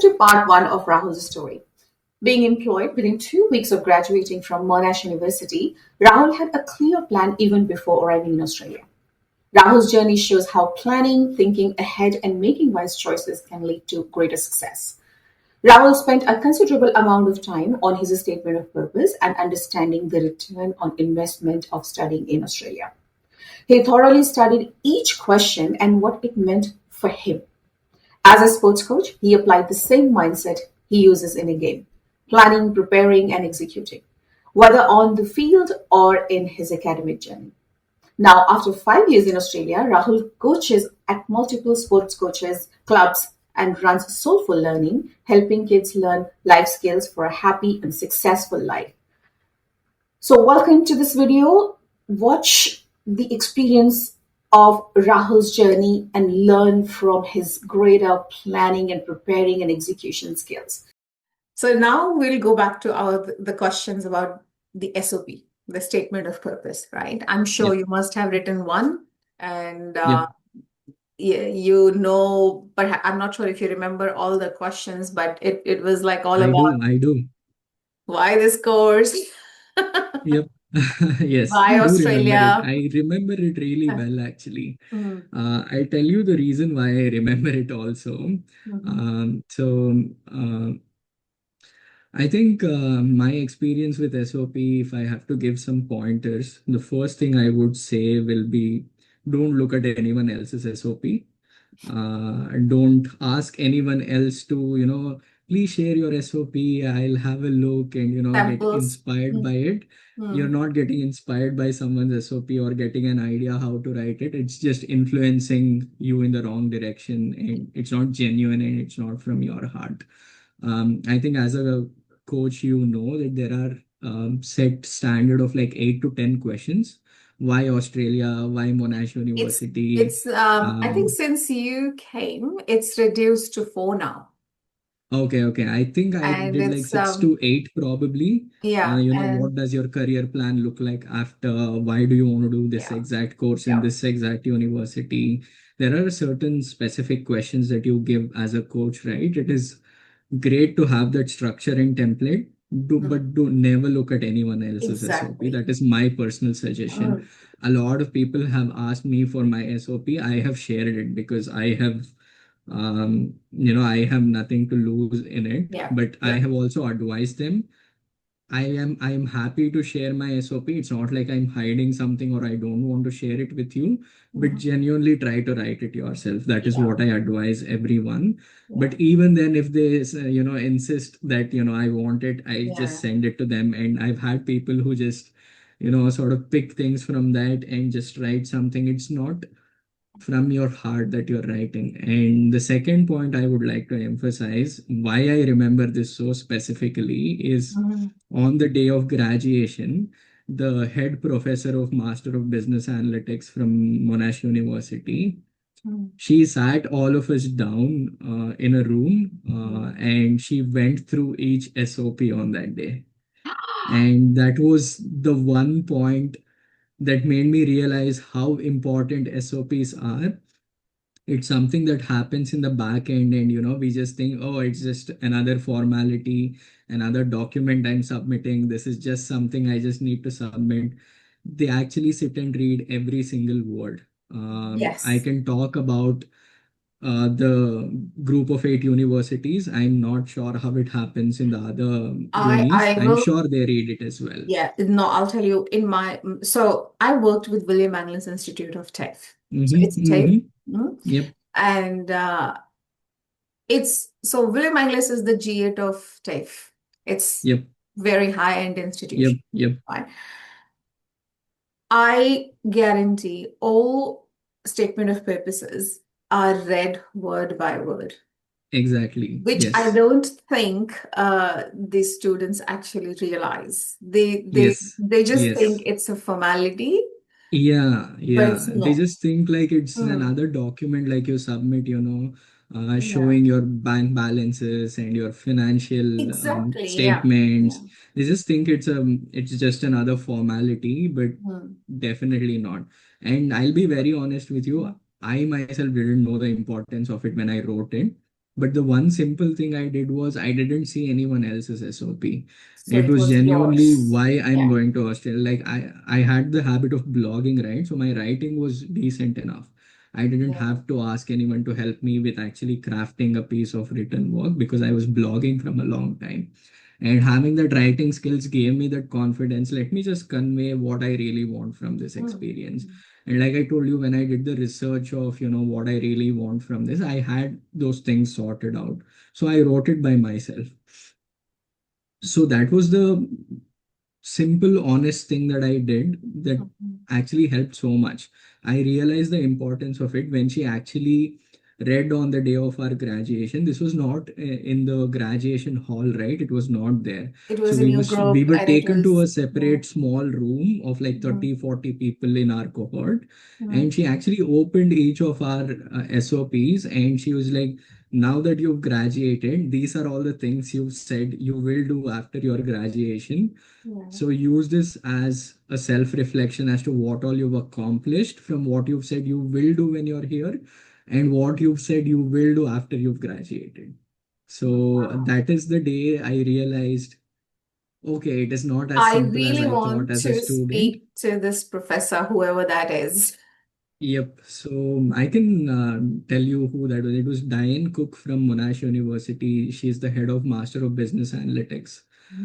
to part one of Rahul's story. Being employed within 2 weeks of graduating from Monash University, Rahul had a clear plan even before arriving in Australia. Rahul's journey shows how planning, thinking ahead, and making wise choices can lead to greater success. Rahul spent a considerable amount of time on his statement of purpose and understanding the return on investment of studying in Australia. He thoroughly studied each question and what it meant for him. As a sports coach, he applied the same mindset he uses in a game: planning, preparing, and executing, whether on the field or in his academic journey. Now, after 5 years in Australia, Rahul coaches at multiple sports coaches, clubs, and runs Soulful Learning, helping kids learn life skills for a happy and successful life. So, welcome to this video. Watch the experience of Rahul's journey and learn from his greater planning and preparing and execution skills. So now we'll go back to the questions about the SOP, the statement of purpose, right? I'm sure you must have written one, and but I'm not sure if you remember all the questions, but it was like all about I do. why this course, Yep. Yes, why I do remember it. Australia. I remember it really well, actually. Mm, I'll tell you the reason why I remember it also. I think my experience with SOP, if I have to give some pointers, the first thing I would say will be don't look at anyone else's SOP. Don't ask anyone else to, please share your SOP. I'll have a look and, get Samples. inspired by it. You're Mm, not getting inspired by someone's SOP or getting an idea how to write it. It's just influencing you in the wrong direction, and it's not genuine and it's not from your heart. I think as a coach, you know that there are set standard of like 8 to 10 questions. Why Australia? Why Monash It's University? it's I think since you came, it's reduced to 4 now. Okay. I think I And did like it's 6 to 8 probably. yeah, What and does your career plan look like after? Why do you want to do this yeah, exact course in yeah. this exact university? There are certain specific questions that you give as a coach, right? It is great to have that structure and template, Mm, but do never look at anyone else's SOP. exactly. That is my personal suggestion. Mm, A lot of people have asked me for my SOP. I have shared it because I have nothing to lose in it. yeah, But I yeah. have also advised them. I am happy to share my SOP. It's not like I'm hiding something or I don't want to share it with you, but Mhm. genuinely try to write it yourself. That is Yeah, what I advise everyone. yeah, But even then, if they insist that I want it, I just yeah. send it to them. And I've had people who just sort of pick things from that and just write something. It's not from your heart that you're writing. And the second point I would like to emphasize, why I remember this so specifically, is Mhm. on the day of graduation, the head professor of Master of Business Analytics from Monash University, Mm, she sat all of us down in a room, mm. and she went through each SOP on that day. And that was the one point that made me realize how important SOPs are. It's something that happens in the back end, and we just think, oh, it's just another formality, another document I'm submitting, this is just something I just need to submit. They actually sit and read every single word. I Yes, can talk about the group of 8 universities. I'm not sure how it happens in the other unis. I I'm will. sure they read it as well. Yeah, no, I'll tell you. So I worked with William Angliss Institute of TAFE. So Mm-hmm, it's TAFE, mm-hmm. mm, Yep, and it's so William Angliss is the G8 of TAFE. It's yep, very high-end yep, institution. yep. Right? I guarantee all statement of purposes are read word by word, Exactly. which I Yes, don't think the students actually realize. yes, They just think yes. it's a formality, Yeah, but it's yeah. They not. just think like it's Hmm. another document like you submit, Yeah, showing your bank balances and your financial exactly. Yeah, yeah. statements. They just think it's just another formality, but Hmm. definitely not. And I'll be very honest with you, I myself didn't know the importance of it when I wrote it. But the one simple thing I did was I didn't see anyone else's SOP. So It it was was genuinely yours. why I'm Yeah. going to Australia. Like I had the habit of blogging, right? So my writing was decent enough. I didn't Yeah. have to ask anyone to help me with actually crafting a piece of written work because I was blogging from a long time. And having that writing skills gave me that confidence. Let me just convey what I really want from this Mm. experience. And like I told you, when I did the research of, what I really want from this, I had those things sorted out. So I wrote it by myself. So that was the simple, honest thing that I did that Mhm. actually helped so much. I realized the importance of it when she actually read on the day of our graduation. This was not in the graduation hall, right? It was not there. It So was in your we group were and it taken to was, a yeah. separate small room of like Mhm. 30, 40 people in our cohort. Mhm. And she actually opened each of our SOPs and she was like, now that you've graduated, these are all the things you've said you will do after your graduation. Yeah. So use this as a self-reflection as to what all you've accomplished from what you've said you will do when you're here and what you've said you will do after you've graduated. So Wow. that is the day I realized, okay, it is not as I simple as really I thought want as a to student. speak to this professor, whoever that is. Yep. So I can tell you who that was. It was Diane Cook from Monash University. She's the head of Master of Business Analytics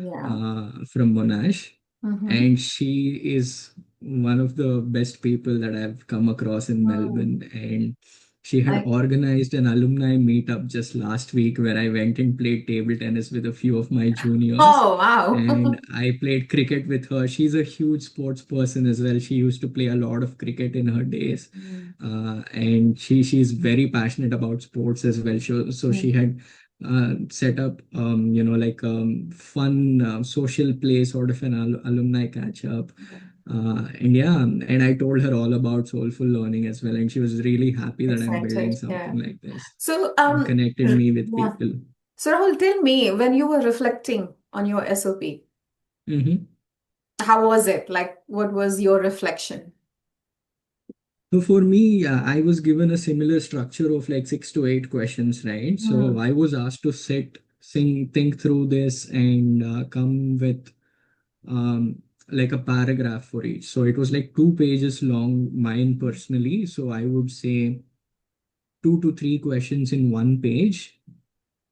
Yeah. from Monash. Mm-hmm. And she is one of the best people that I've come across in Mm. Melbourne. And she had I, organized an alumni meetup just last week where I went and played table tennis with a few of my juniors. oh, wow. And I played cricket with her. She's a huge sports person as well. She used to play a lot of cricket in her days. Mm. And she's very passionate about sports as well. So she Mm. had set up like fun social play sort of an alumni catch up, and yeah, and I told her all about soulful learning as well, and she was really happy that I'm building Excited. Yeah. something like this So, and connected me with yeah. people. So Rahul, tell me, when you were reflecting on your SOP, Hmm. how was it? Like, what was your reflection? So for me, I was given a similar structure of like 6 to 8 questions, right? So Hmm. I was asked to think through this and come with um, like a paragraph for each. So it was like 2 pages long, mine personally. So I would say 2 to 3 questions in one page.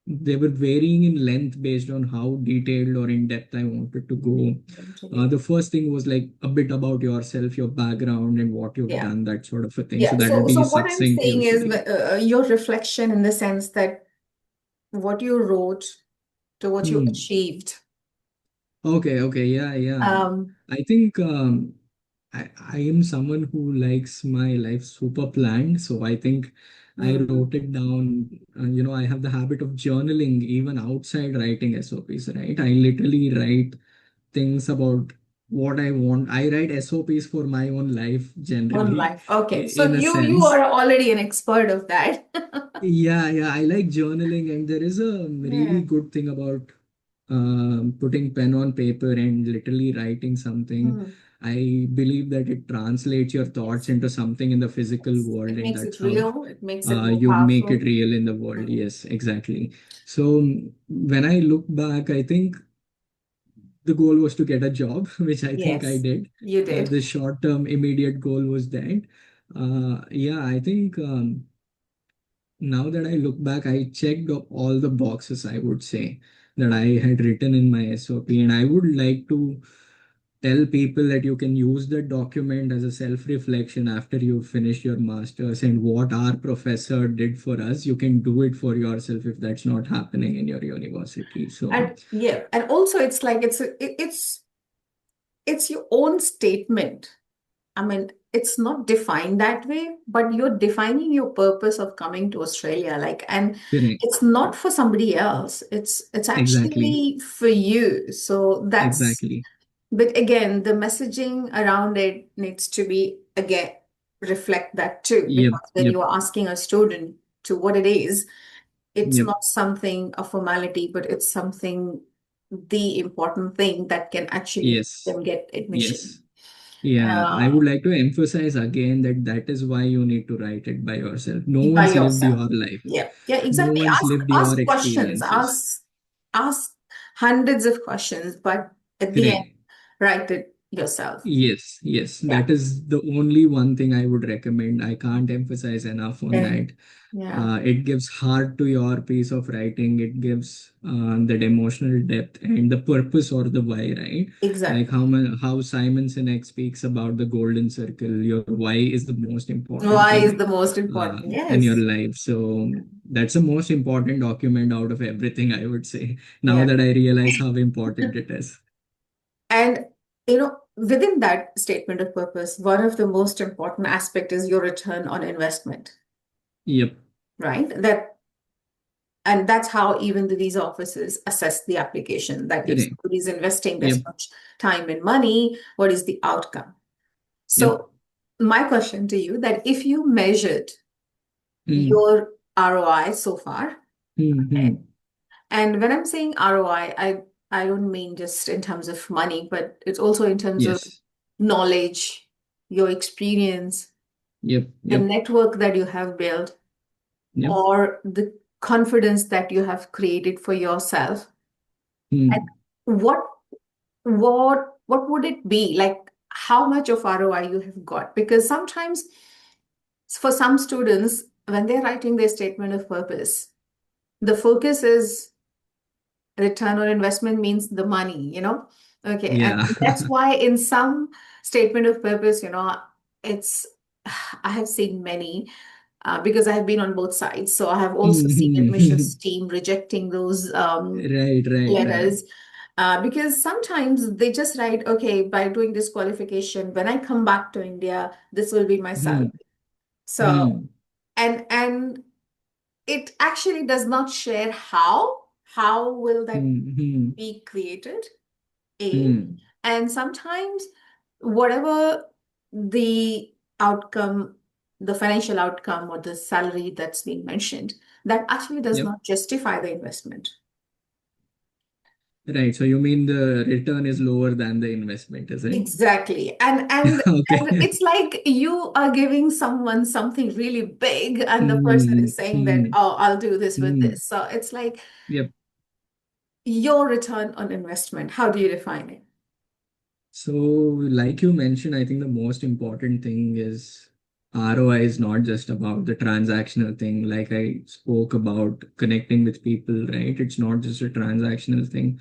They were varying in length based on how detailed or in depth I wanted to go. Eventually. The first thing was like a bit about yourself, your background, and what you've Yeah. done, that sort of a thing. So Yeah. that'll So be what I'm succinct saying is usually. your reflection in the sense that what you wrote to what you Hmm. achieved. Okay, yeah, yeah. Um, I think I am someone who likes my life super planned. So I think I mm, wrote it down. I have the habit of journaling even outside writing SOPs, right? I literally write things about what I want. I write SOPs for my own life on generally, life. Okay. So in a you sense. are already an expert of that. Yeah, I like journaling, and there is a really Yeah. good thing about putting pen on paper and literally writing something. Mm. I believe that it translates your thoughts Yes. into something in the physical Yes. world, It and makes that's it how real. It makes it more you make it powerful. real in the world. Mm. Yes, exactly. So when I look back, I think the goal was to get a job, which I think I Yes, did. you did. The short-term immediate goal was that. Yeah, I think. Now that I look back, I checked all the boxes, I would say, that I had written in my SOP. And I would like to tell people that you can use that document as a self reflection after you finish your master's. And what our professor did for us, you can do it for yourself if that's not happening in your university. So, And yeah, and also it's like it's your own statement. I mean, it's not defined that way, but you're defining your purpose of coming to Australia. Like, and correct. it's not for somebody else. It's Exactly. actually for you. So that's, Exactly. but again, the messaging around it needs to be again reflect that too. Yep. Because when Yep. you are asking a student to what it is, it's Yep. not something a formality, but it's something the important thing that can actually help Yes. them get admission. Yes. Yeah, I uh, would like to emphasize again that that is why you need to write it by yourself. No by one's lived yourself. your life. Yeah, yeah, No exactly. one's lived your Ask questions, experiences. ask hundreds of questions, but at the end, Correct. write it yourself. Yes, yes. Yeah, That is the only one thing I would recommend. I can't emphasize enough on yeah, that. yeah, It gives heart to your piece of writing. It gives that emotional depth and the purpose or the why, right? Like exactly. how Simon Sinek speaks about the golden circle. Your why is the most important Why is thing the most important? in your Yes. life. So that's the most important document out of everything, I would say. Now Yeah. that I realize how important it is. And within that statement of purpose, one of the most important aspect is your return on investment, Yep. right? And that's how even the visa offices assess the application, that if Correct. somebody is investing this Yep. much time and money, what is the outcome? Yep. So my question to you, that if you measured Hmm. your ROI so far, Hmm. Hmm. and when I'm saying ROI, I don't mean just in terms of money, but it's also in terms of Yes. knowledge, your experience, Yep. the Yep. network that you have built, Yep. or the confidence that you have created for yourself. And Hmm. what what would it be like? How much of ROI you have got? Because sometimes for some students, when they're writing their statement of purpose, the focus is return on investment means the money. Okay, and Yeah. that's why in some statement of purpose, it's I have seen many because I have been on both sides. So I have also seen admissions Hmm. team rejecting those Right. Right. Right. letters because sometimes they just write, okay, by doing this qualification, when I come back to India, this will be my salary. Hmm. So Hmm. and it actually does not share how will that Hmm. Hmm. be created, A. Hmm. And sometimes whatever the outcome, the financial outcome or the salary that's being mentioned, that actually does Yep. not justify the investment. Right. So you mean the return is lower than the investment, is it? Exactly. And Okay. it's like you are giving someone something really big, and the person Hmm. is saying that, Hmm. oh, I'll do this with Hmm. this. So it's like Yep. your return on investment. How do you define it? So, like you mentioned, I think the most important thing is ROI is not just about the transactional thing. Like I spoke about connecting with people, right? It's not just a transactional thing.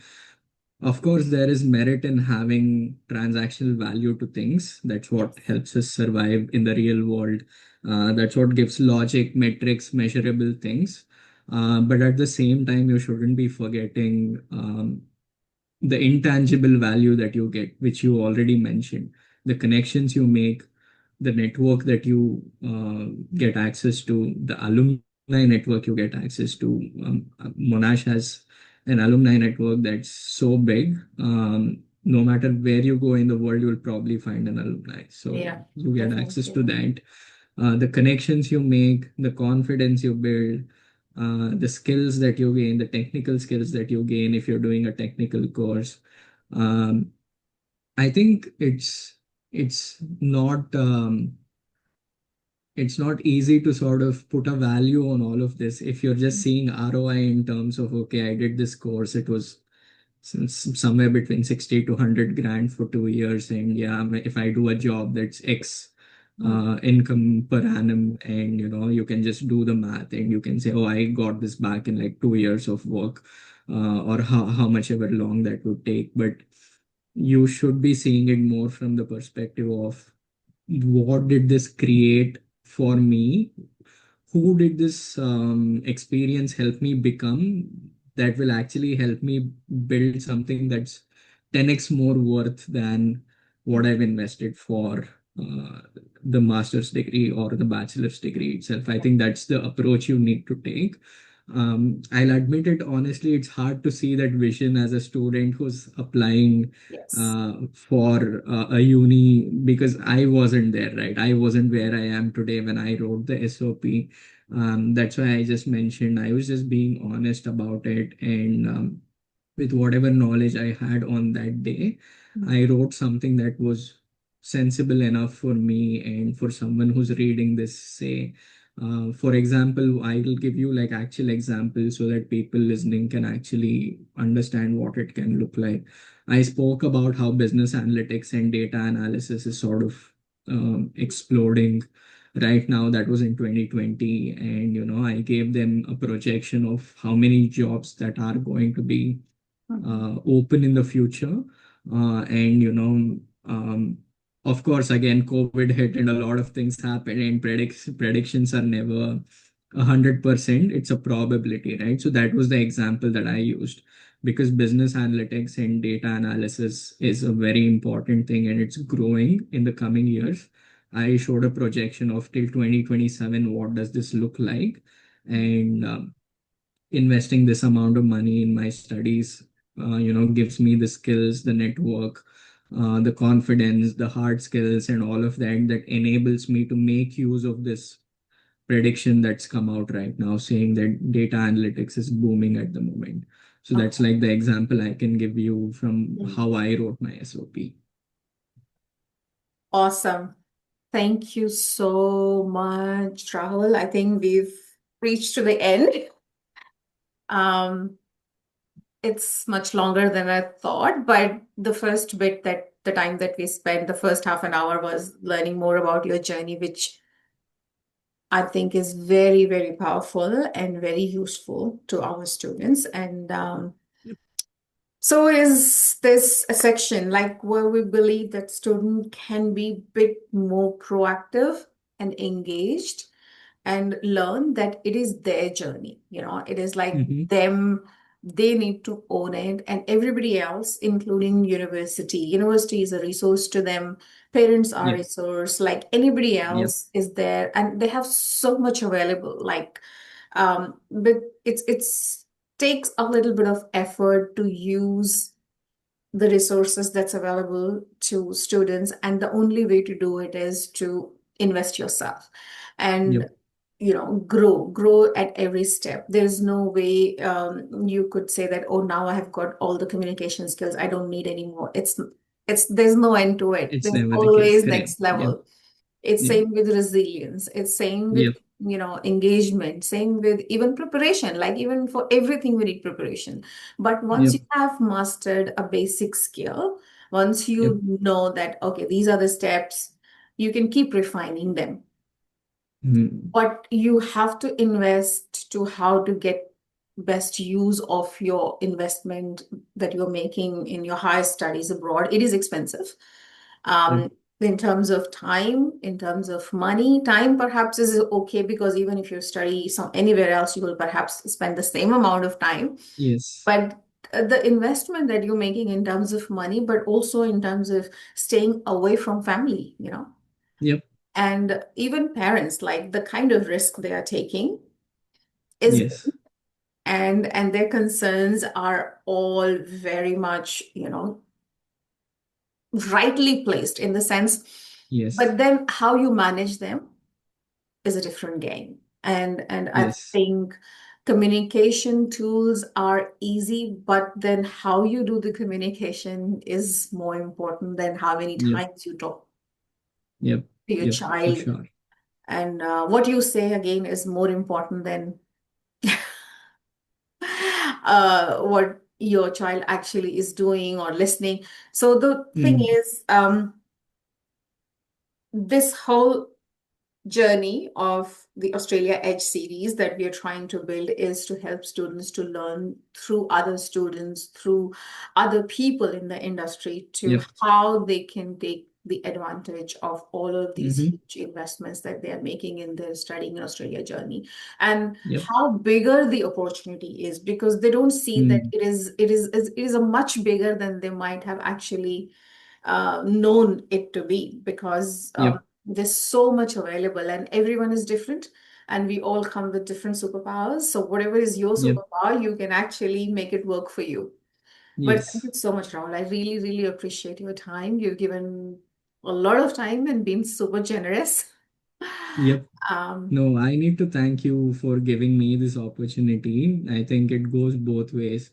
Of course, there is merit in having transactional value to things. That's what Yes. helps us survive in the real world. That's what gives logic, metrics, measurable things. But at the same time, you shouldn't be forgetting the intangible value that you get, which you already mentioned, the connections you make, the network that you get access to, the alumni network you get access to. Monash has an alumni network that's so big. No matter where you go in the world, you'll probably find an alumni. So Yeah, you get access definitely. to that. The connections you make, the confidence you build, the skills that you gain, the technical skills that you gain if you're doing a technical course. Um, I think it's not it's not easy to sort of put a value on all of this if you're just seeing ROI in terms of, okay, I did this course, it was somewhere between 60 to 100 grand for 2 years, and yeah, if I do a job that's X Hmm. income per annum, and you can just do the math and you can say, oh, I got this back in like 2 years of work, or how much ever long that would take. But you should be seeing it more from the perspective of, what did this create for me? Who did this experience help me become, that will actually help me build something that's 10x more worth than what I've invested for uh, the master's degree or the bachelor's degree itself. I think that's the approach you need to take. I'll admit it honestly, it's hard to see that vision as a student who's applying Yes. for a uni, because I wasn't there, right? I wasn't where I am today when I wrote the SOP. That's why I just mentioned, I was just being honest about it. And with whatever knowledge I had on that day, Hmm. I wrote something that was sensible enough for me and for someone who's reading this. Say, for example, I will give you like actual examples so that people listening can actually understand what it can look like. I spoke about how business analytics and data analysis is sort of exploding right now. That was in 2020, and I gave them a projection of how many jobs that are going to be Mhm. open in the future. And of course, again, COVID hit and a lot of things happened, and predictions are never 100%. It's a probability, right? So that was the example that I used, because business analytics and data analysis is a very important thing and it's growing in the coming years. I showed a projection of till 2027, what does this look like? And investing this amount of money in my studies gives me the skills, the network, the confidence, the hard skills, and all of that, that enables me to make use of this prediction that's come out right now, saying that data analytics is booming at the moment. So that's Okay. like the example I can give you from Mm. how I wrote my SOP. Awesome. Thank you so much, Rahul. I think we've reached to the end. Um, it's much longer than I thought, but the first bit that the time that we spent, the first half an hour was learning more about your journey, which I think is very, very powerful and very useful to our students. And Yep. so is this a section like where we believe that student can be bit more proactive and engaged and learn that it is their journey. It is like Mm-hmm. them, they need to own it, and everybody else, including university. University is a resource to them, parents are a Yep. resource, like anybody Yep. else is there, and they have so much available. But it's takes a little bit of effort to use the resources that's available to students, and the only way to do it is to invest yourself and Yep. grow at every step. There's no way you could say that, oh, now I have got all the communication skills, I don't need any more. It's there's no end to it. It's There's never the case. always Correct. next Yep. level. It's Yep. same with resilience. It's same with, Yep. engagement. Same with even preparation. Like even for everything, we need preparation. But once Yep. you have mastered a basic skill, once Yep. you know that, okay, these are the steps, you can keep refining them. Mm. But you have to invest to how to get best use of your investment that you're making in your higher studies abroad. It is expensive, Yep. um, in terms of time, in terms of money. Time perhaps is okay because even if you study anywhere else, you will perhaps spend the same amount of time. Yes. But the investment that you're making in terms of money, but also in terms of staying away from family, Yep. and even parents, like the kind of risk they are taking is Yes. big, and their concerns are all very much, rightly placed in the sense, Yes. but then how you manage them is a different game. And I Yes. think communication tools are easy, but then how you do the communication is more important than how many Yep. times you talk Yep. to your Yep. For child. sure. And what you say again is more important than what your child actually is doing or listening. So the thing Mm. is, this whole journey of the Australia Edge series that we are trying to build is to help students to learn through other students, through other people in the industry, to Yep. how they can take the advantage of all of these Mm-hmm. huge investments that they are making in their studying in Australia journey, and Yep. how bigger the opportunity is, because they don't see that Mm. it is a much bigger than they might have actually known it to be, because Yep. there's so much available and everyone is different, and we all come with different superpowers. So whatever is your Yep. superpower, you can actually make it work for you. But thank you Yes. so much, Rahul. I really, really appreciate your time. You've given a lot of time and been super generous. Yep. Um, No, I need to thank you for giving me this opportunity. I think it goes both ways.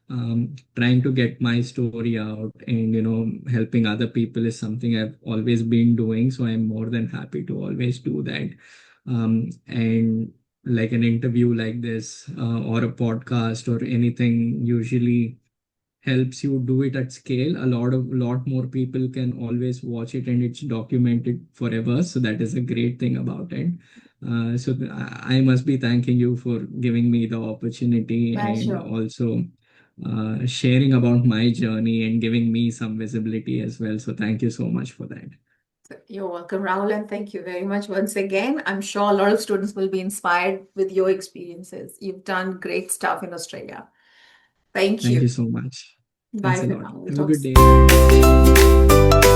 trying to get my story out and helping other people is something I've always been doing, so I'm more than happy to always do that. And like an interview like this, or a podcast or anything, usually helps you do it at scale. A lot more people can always watch it, and it's documented forever, so that is a great thing about it. I must be thanking you for giving me the opportunity, and Pleasure. also sharing about my journey and giving me some visibility as well. So thank you so much for that. You're welcome, Rahul, and thank you very much once again. I'm sure a lot of students will be inspired with your experiences. You've done great stuff in Australia. Thank Thank you. you so much. Bye Thanks a for lot. now. We'll Have a talk good soon. day.